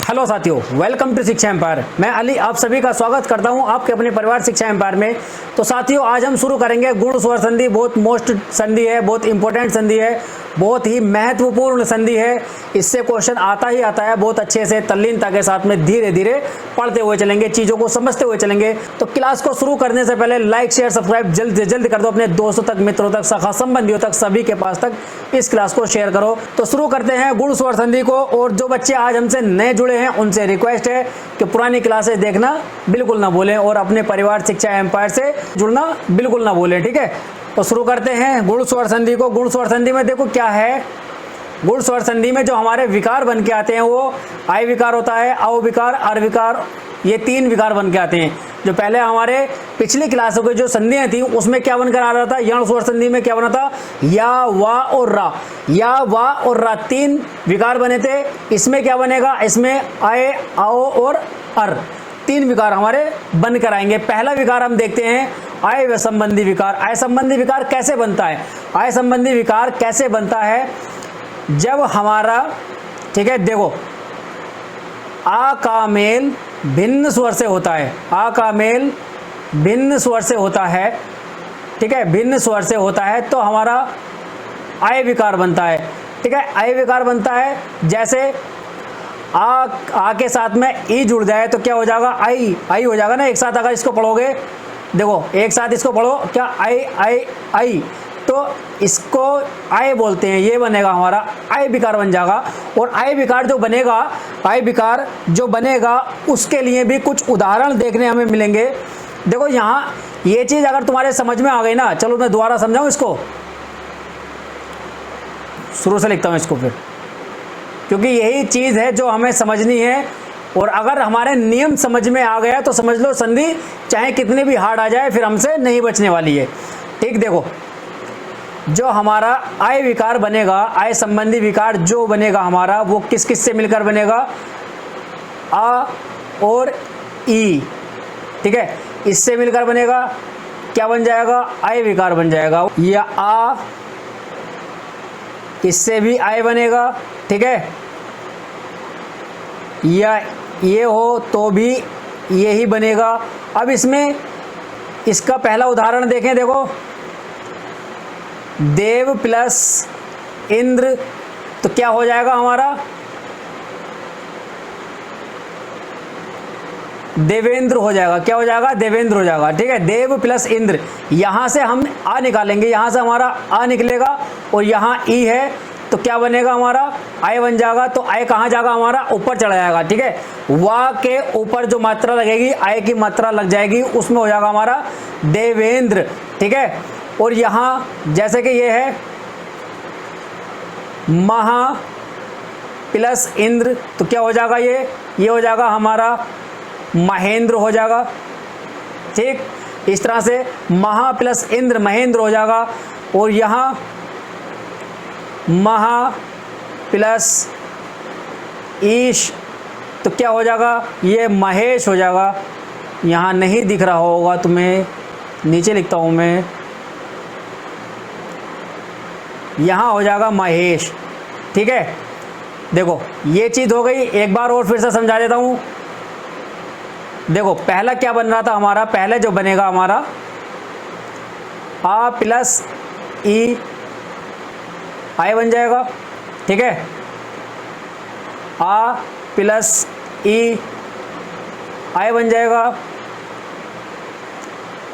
Hello साथियों, welcome to शिक्षा empire. मैं अली आप सभी का स्वागत करता हूं आपके अपने परिवार शिक्षा एम्पायर में। तो साथियों, आज हम शुरू करेंगे गुण स्वर संधि। बहुत मोस्ट संधि है, बहुत इंपॉर्टेंट संधि है, बहुत ही महत्वपूर्ण संधि है। इससे क्वेश्चन आता ही आता है। बहुत अच्छे से तल्लीनता के साथ में धीरे धीरे पढ़ते हुए चलेंगे, चीज़ों को समझते हुए चलेंगे। तो क्लास को शुरू करने से पहले लाइक शेयर सब्सक्राइब जल्द से जल्द कर दो। अपने दोस्तों तक, मित्रों तक, सखा संबंधियों तक, सभी के पास तक इस क्लास को शेयर करो। तो शुरू करते हैं गुण स्वर संधि को। और जो बच्चे आज हमसे नए जुड़े हैं उनसे रिक्वेस्ट है कि पुरानी क्लासेस देखना बिल्कुल ना भूलें और अपने परिवार शिक्षा एम्पायर से जुड़ना बिल्कुल ना भूलें, ठीक है। तो शुरू करते हैं गुण स्वर संधि को। गुण स्वर संधि में देखो क्या है। गुण स्वर संधि में जो हमारे विकार बन के आते हैं वो आय विकार होता है, अव विकार, अर विकार, ये तीन विकार बन के आते हैं। जो पहले हमारे पिछली क्लासों की जो संधियां थी उसमें क्या बनकर आ रहा था, यण स्वर संधि में क्या बना था, या, वा और रा। या, वा और रा तीन विकार बने थे। इसमें क्या बनेगा, इसमें आय, आओ और अर तीन विकार हमारे बनकर आएंगे। पहला विकार हम देखते हैं आय संबंधी विकार। आय संबंधी विकार कैसे बनता है? आय संबंधी विकार कैसे बनता है? जब हमारा, ठीक है, देखो, आ का मेल भिन्न स्वर से होता है। आ का मेल भिन्न स्वर से होता है, ठीक है, भिन्न स्वर से होता है तो हमारा आय विकार बनता है, ठीक है। आय विकार बनता है जैसे आ के साथ में ई जुड़ जाए तो क्या हो जाएगा, आई। आई हो जाएगा ना एक साथ। अगर इसको पढ़ोगे, देखो एक साथ इसको पढ़ो, क्या आई आई आई, तो इसको आय बोलते हैं। ये बनेगा हमारा आय विकार बन जाएगा। और आय विकार जो बनेगा, आय विकार जो बनेगा उसके लिए भी कुछ उदाहरण देखने हमें मिलेंगे। देखो यहाँ ये चीज़ अगर तुम्हारे समझ में आ गई ना, चलो मैं दोबारा समझाऊं इसको, शुरू से लिखता हूँ इसको फिर, क्योंकि यही चीज़ है जो हमें समझनी है। और अगर हमारे नियम समझ में आ गया तो समझ लो संधि चाहे कितनी भी हार्ड आ जाए फिर हमसे नहीं बचने वाली है, ठीक। देखो जो हमारा आय विकार बनेगा, आय संबंधी विकार जो बनेगा हमारा, वो किस किस से मिलकर बनेगा, आ और ई, ठीक है, इससे मिलकर बनेगा। क्या बन जाएगा, आय विकार बन जाएगा। या आ, इससे भी आय बनेगा, ठीक है। या ये हो तो भी यही बनेगा। अब इसमें इसका पहला उदाहरण देखें। देखो देव प्लस इंद्र तो क्या हो जाएगा हमारा, देवेंद्र हो जाएगा। क्या हो जाएगा, देवेंद्र हो जाएगा, ठीक है। देव प्लस इंद्र, यहां से हम आ निकालेंगे, यहां से हमारा आ निकलेगा और यहां ई है तो क्या बनेगा हमारा, आय बन जाएगा। तो आय कहाँ जाएगा हमारा, ऊपर चढ़ जाएगा, ठीक है। वा के ऊपर जो मात्रा लगेगी, आय की मात्रा लग जाएगी, उसमें हो जाएगा हमारा देवेंद्र, ठीक है। और यहाँ जैसे कि ये है महा प्लस इंद्र तो क्या हो जाएगा, ये हो जाएगा हमारा महेंद्र हो जाएगा, ठीक। इस तरह से महा प्लस इंद्र महेंद्र हो जाएगा। और यहाँ महा प्लस ईश तो क्या हो जाएगा, ये महेश हो जाएगा। यहाँ नहीं दिख रहा होगा तुम्हें, नीचे लिखता हूँ मैं, यहाँ हो जाएगा महेश, ठीक है। देखो ये चीज़ हो गई। एक बार और फिर से समझा देता हूँ। देखो पहला क्या बन रहा था हमारा, पहले जो बनेगा हमारा आ प्लस ई, आय बन जाएगा, ठीक है। आ प्लस ई, आय बन जाएगा।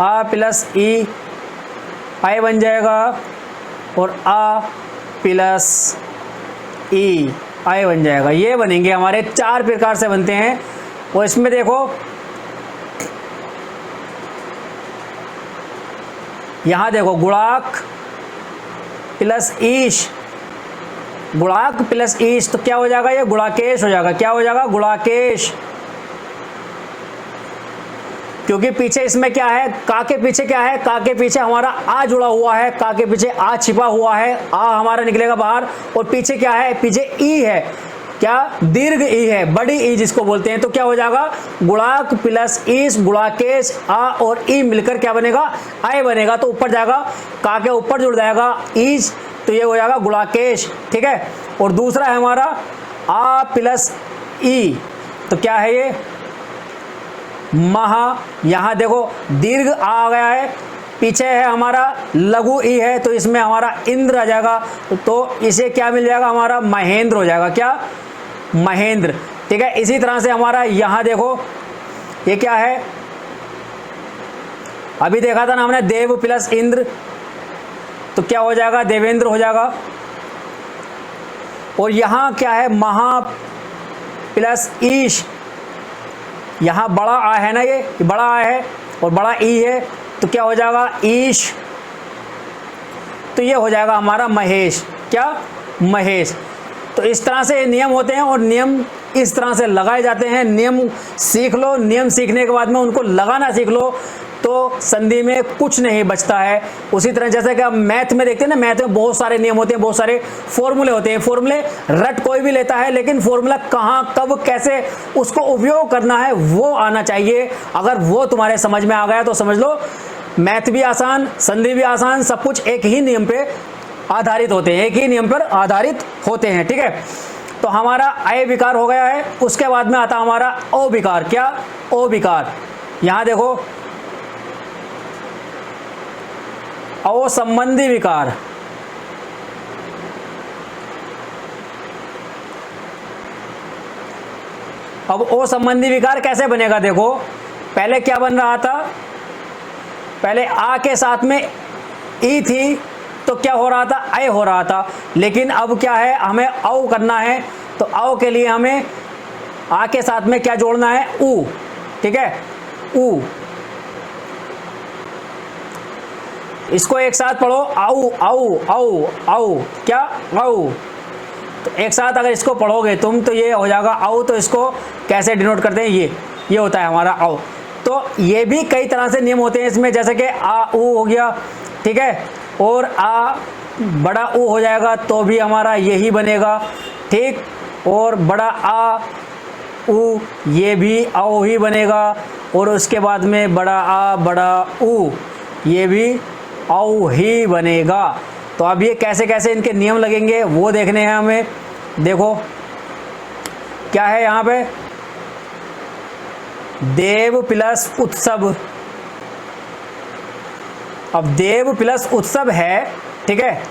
आ प्लस ई, आय बन जाएगा। और आ प्लस ई, आय बन जाएगा। ये बनेंगे हमारे चार प्रकार से बनते हैं। और इसमें देखो यहाँ देखो गुणाक प्लस ईश, गुणाक प्लस ईश तो क्या हो जाएगा, ये गुणाकेश हो जाएगा। क्या हो जाएगा, गुणाकेश। क्योंकि पीछे इसमें क्या है, का के पीछे क्या है, का के पीछे हमारा आ जुड़ा हुआ है, का के पीछे आ छिपा हुआ है, आ हमारा निकलेगा बाहर। और पीछे क्या है, पीछे ई है, क्या, दीर्घ ई है, बड़ी ई जिसको बोलते हैं। तो क्या हो जाएगा, गुणाक प्लस ईश, गुणाकेश, आ और ई मिलकर क्या बनेगा, आय बनेगा। तो ऊपर जाएगा, का के ऊपर जुड़ जाएगा ईश, तो ये हो जाएगा गुणाकेश, ठीक है। और दूसरा है हमारा आ प्लस ई, तो क्या है ये, महा। यहाँ देखो दीर्घ आ गया है, पीछे है हमारा लघु ई है, तो इसमें हमारा इंद्र आ जाएगा, तो इसे क्या मिल जाएगा, हमारा महेंद्र हो जाएगा। क्या, महेंद्र। ठीक है, इसी तरह से हमारा यहाँ देखो ये क्या है, अभी देखा था ना हमने देव प्लस इंद्र, तो क्या हो जाएगा, देवेंद्र हो जाएगा। और यहाँ क्या है, महा प्लस ईश, यहाँ बड़ा आ है ना, ये बड़ा आ है और बड़ा ई है, तो क्या हो जाएगा, ईश। तो ये हो जाएगा हमारा महेश। क्या, महेश। तो इस तरह से नियम होते हैं और नियम इस तरह से लगाए जाते हैं। नियम सीख लो, नियम सीखने के बाद में उनको लगाना सीख लो, तो संधि में कुछ नहीं बचता है। उसी तरह जैसे कि आप मैथ में देखते हैं ना, मैथ में बहुत सारे नियम होते हैं, बहुत सारे फॉर्मूले होते हैं। फॉर्मूले रट कोई भी लेता है, लेकिन फॉर्मूला कहाँ, कब, कैसे उसको उपयोग करना है वो आना चाहिए। अगर वो तुम्हारे समझ में आ गया तो समझ लो मैथ भी आसान, संधि भी आसान, सब कुछ एक ही नियम पे आधारित होते हैं, एक ही नियम पर आधारित होते हैं। ठीक है, तो हमारा अय विकार हो गया है। उसके बाद में आता हमारा ओ विकार। क्या, ओ विकार। यहां देखो ओ संबंधी विकार। अब ओ संबंधी विकार कैसे बनेगा, देखो पहले क्या बन रहा था, पहले आ के साथ में ई थी, तो क्या हो रहा था, अय हो रहा था। लेकिन अब क्या है, हमें औ करना है, तो औ के लिए हमें आ के साथ में क्या जोड़ना है, ऊ। ठीक है, ऊ। इसको एक साथ पढ़ो, औ औ औ औ। क्या, औ। तो एक साथ अगर इसको पढ़ोगे तुम तो ये हो जाएगा औ। तो इसको कैसे डिनोट करते हैं, ये होता है हमारा औ। तो ये भी कई तरह से नियम होते हैं इसमें, जैसे कि आ ऊ हो गया। ठीक है, और आ बड़ा ऊ हो जाएगा तो भी हमारा यही बनेगा। ठीक, और बड़ा आ ऊ, ये भी औ ही बनेगा। और उसके बाद में बड़ा आ बड़ा ऊ, ये भी औ ही बनेगा। तो अब ये कैसे कैसे इनके नियम लगेंगे वो देखने हैं हमें। देखो क्या है यहाँ पे, देव प्लस उत्सव। अब देव प्लस उत्सव है, ठीक है,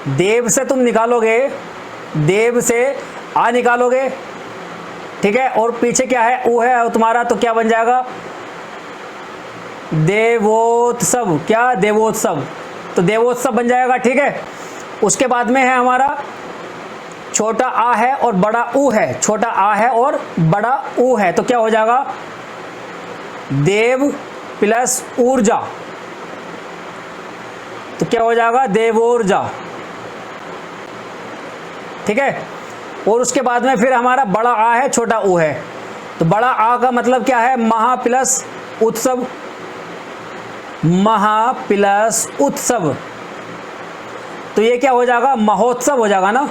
देव से तुम निकालोगे, देव से आ निकालोगे। ठीक है, और पीछे क्या है, ऊ है तुम्हारा, तो क्या बन जाएगा, देवोत्सव। क्या, देवोत्सव। तो देवोत्सव बन जाएगा। ठीक है, उसके बाद में है हमारा छोटा आ है और बड़ा ऊ है, छोटा आ है और बड़ा ऊ है, तो क्या हो जाएगा, देव प्लस ऊर्जा। तो क्या हो जाएगा, देवोर्जा। ठीक है, और उसके बाद में फिर हमारा बड़ा आ है, छोटा ऊ है, तो बड़ा आ का मतलब क्या है, महा प्लस उत्सव। महा प्लस उत्सव, तो ये क्या हो जाएगा, महोत्सव हो जाएगा ना,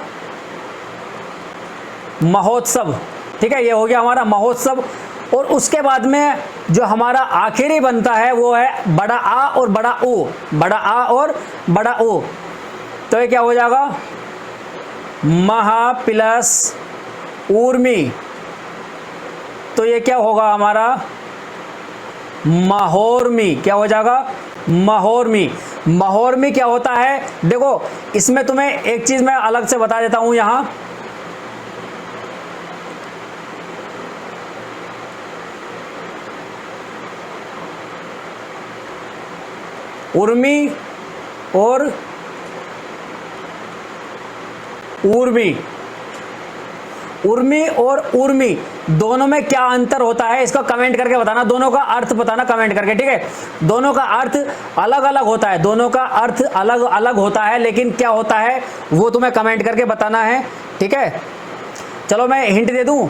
महोत्सव। ठीक है, ये हो गया हमारा महोत्सव। और उसके बाद में जो हमारा आखिरी बनता है वो है बड़ा आ और बड़ा ओ, बड़ा आ और बड़ा ओ, तो ये क्या हो जाएगा, महा प्लस ऊर्मी। तो ये क्या होगा हमारा, महोर्मी। क्या हो जाएगा, महोर्मी। महोर्मी क्या होता है, देखो इसमें तुम्हें एक चीज मैं अलग से बता देता हूं। यहां उर्मी और ऊर्मी, उर्मी और ऊर्मी दोनों में क्या अंतर होता है, इसका कमेंट करके बताना, दोनों का अर्थ बताना कमेंट करके। ठीक है, दोनों का अर्थ अलग अलग होता है, दोनों का अर्थ अलग अलग होता है, लेकिन क्या होता है वो तुम्हें कमेंट करके बताना है। ठीक है, चलो मैं हिंट दे दूं,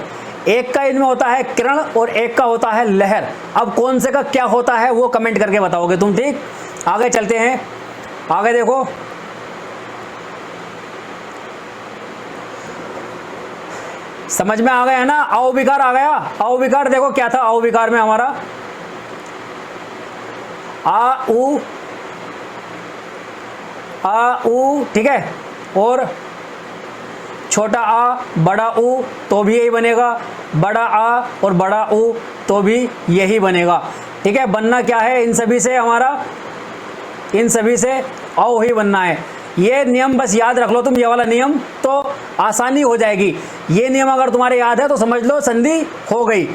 एक का इनमें होता है किरण और एक का होता है लहर। अब कौन से का क्या होता है वो कमेंट करके बताओगे तुम। ठीक, आगे चलते हैं, आगे देखो, समझ में आ गया है ना, आओ विकार आ गया। आओ विकार देखो क्या था, आओ विकार में हमारा आ ऊ, ठीक है, और छोटा आ बड़ा ऊ तो भी यही बनेगा, बड़ा आ और बड़ा ऊ तो भी यही बनेगा। ठीक है, बनना क्या है इन सभी से, हमारा इन सभी से औ ही बनना है। ये नियम बस याद रख लो तुम, ये वाला नियम, तो आसानी हो जाएगी। ये नियम अगर तुम्हारे याद है तो समझ लो संधि हो गई।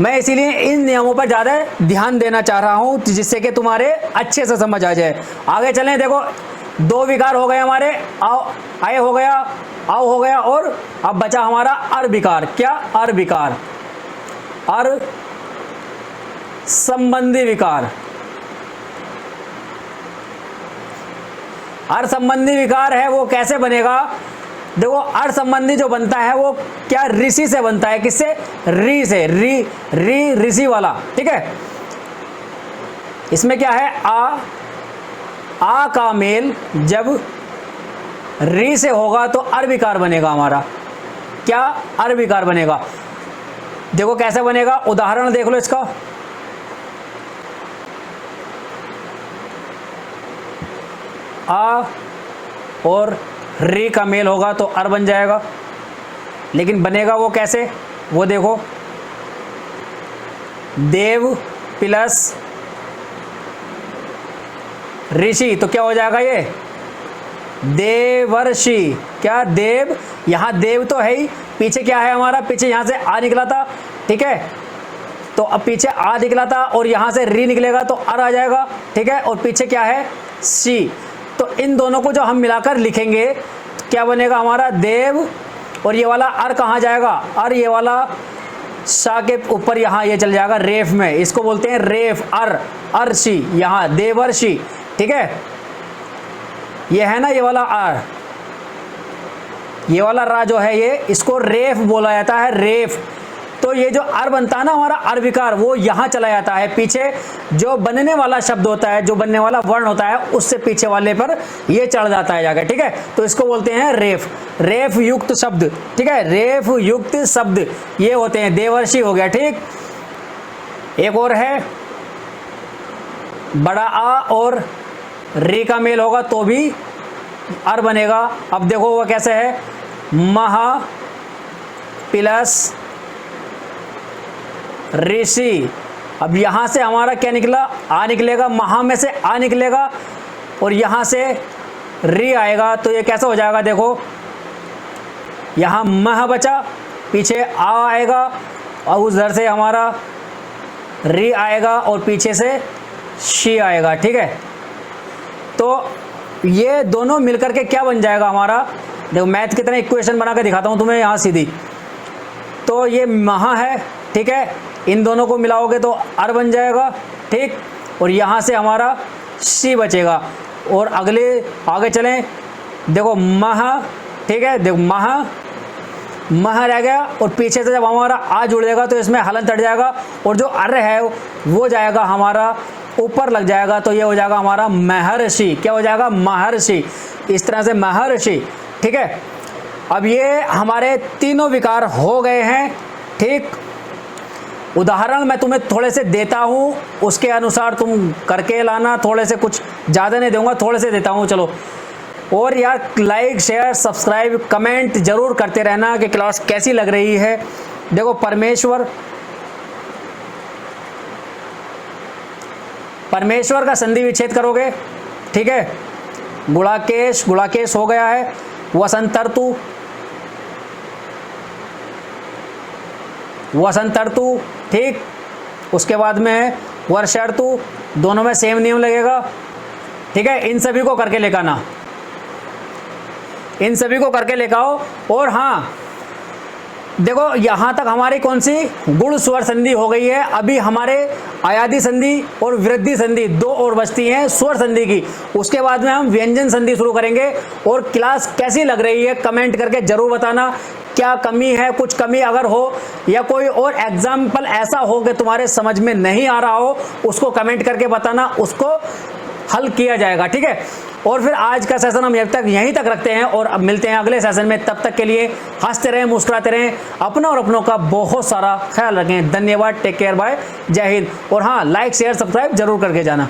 मैं इसीलिए इन नियमों पर ज़्यादा ध्यान देना चाह रहा हूँ जिससे कि तुम्हारे अच्छे से समझ आ जाए। आगे चलें, देखो दो विकार हो गए हमारे, आओ आए हो गया, आओ हो गया, और अब बचा हमारा अर विकार। क्या? अर विकार, अर संबंधी विकार। अर संबंधी विकार है वो कैसे बनेगा? देखो अर संबंधी जो बनता है वो क्या ऋषि से बनता है। किससे? री से, री ऋषि वाला। ठीक है, इसमें क्या है? आ का मेल जब री से होगा तो अर विकार बनेगा हमारा। क्या? अर विकार बनेगा। देखो कैसे बनेगा, उदाहरण देख लो इसका। आ और री का मेल होगा तो अर बन जाएगा, लेकिन बनेगा वो कैसे, वो देखो। देव प्लस ऋषि तो क्या हो जाएगा ये? देवर्षि। क्या? देव, यहां देव तो है ही, पीछे क्या है हमारा? पीछे यहां से आ निकला था। ठीक है, तो अब पीछे आ निकला था और यहां से री निकलेगा तो अर आ जाएगा। ठीक है, और पीछे क्या है? सी। तो इन दोनों को जो हम मिलाकर लिखेंगे तो क्या बनेगा हमारा? देव, और ये वाला अर कहाँ जाएगा? अर ये वाला शा के ऊपर यहाँ ये चल जाएगा रेफ में, इसको बोलते हैं रेफ। अर, अर्षि, यहाँ देवर्षि। ठीक है, ये है ना ये वाला अर, ये वाला रा जो है ये, इसको रेफ बोला जाता है, रेफ। तो ये जो अर बनता है ना हमारा अर विकार, वो यहाँ चला जाता है, पीछे जो बनने वाला शब्द होता है, जो बनने वाला वर्ण होता है, उससे पीछे वाले पर ये चढ़ जाता है जाकर। ठीक है, तो इसको बोलते हैं रेफ, रेफ युक्त शब्द। ठीक है, रेफ युक्त शब्द ये होते हैं। देवर्षि हो गया। ठीक, एक और है, बड़ा आ और री का मेल होगा तो भी अर बनेगा। अब देखो वो कैसे है, महा प्लस ऋषि। अब यहां से हमारा क्या निकला? आ निकलेगा, महा में से आ निकलेगा और यहां से री आएगा, तो ये कैसा हो जाएगा? देखो यहां मह बचा, पीछे आ आएगा और उधर से हमारा री आएगा और पीछे से शी आएगा। ठीक है, तो ये दोनों मिलकर के क्या बन जाएगा हमारा? देखो मैथ की तरह इक्वेशन बना के दिखाता हूं तुम्हें यहां सीधी। तो ये महा है, ठीक है, इन दोनों को मिलाओगे तो अर बन जाएगा। ठीक, और यहाँ से हमारा शी बचेगा। और अगले आगे चलें, देखो महा, ठीक है, देखो महा रह गया और पीछे से जब हमारा आ जुड़ेगा तो इसमें हलन तट जाएगा और जो अर है वो जाएगा हमारा ऊपर लग जाएगा, तो ये हो जाएगा हमारा महर्षि। क्या हो जाएगा? महर्षि। इस तरह से महर्षि। ठीक है, अब ये हमारे तीनों विकार हो गए हैं। ठीक, उदाहरण मैं तुम्हें थोड़े से देता हूं, उसके अनुसार तुम करके लाना। थोड़े से, कुछ ज़्यादा नहीं दूंगा, थोड़े से देता हूं। चलो, और यार लाइक शेयर सब्सक्राइब कमेंट जरूर करते रहना कि क्लास कैसी लग रही है। देखो परमेश्वर का संधि विच्छेद करोगे। ठीक है, गुणाकेश हो गया है। वसंतर्तु, ठीक, उसके बाद में है वर्षर्तु, दोनों में सेम नियम लगेगा। ठीक है, इन सभी को करके लेकर आना, इन सभी को करके लेकर आओ। और हाँ देखो यहां तक हमारी कौन सी गुण स्वर संधि हो गई है। अभी हमारे अयादि संधि और वृद्धि संधि दो और बचती हैं स्वर संधि की। उसके बाद में हम व्यंजन संधि शुरू करेंगे। और क्लास कैसी लग रही है कमेंट करके जरूर बताना। क्या कमी है, कुछ कमी अगर हो या कोई और एग्जाम्पल ऐसा हो कि तुम्हारे समझ में नहीं आ रहा हो, उसको कमेंट करके बताना, उसको हल किया जाएगा। ठीक है, और फिर आज का सेशन हम यहीं तक रखते हैं और अब मिलते हैं अगले सेशन में। तब तक के लिए हंसते रहें, मुस्कुराते रहें, अपना और अपनों का बहुत सारा ख्याल रखें। धन्यवाद, टेक केयर, बाय, जय हिंद। और हाँ, लाइक शेयर सब्सक्राइब जरूर करके जाना।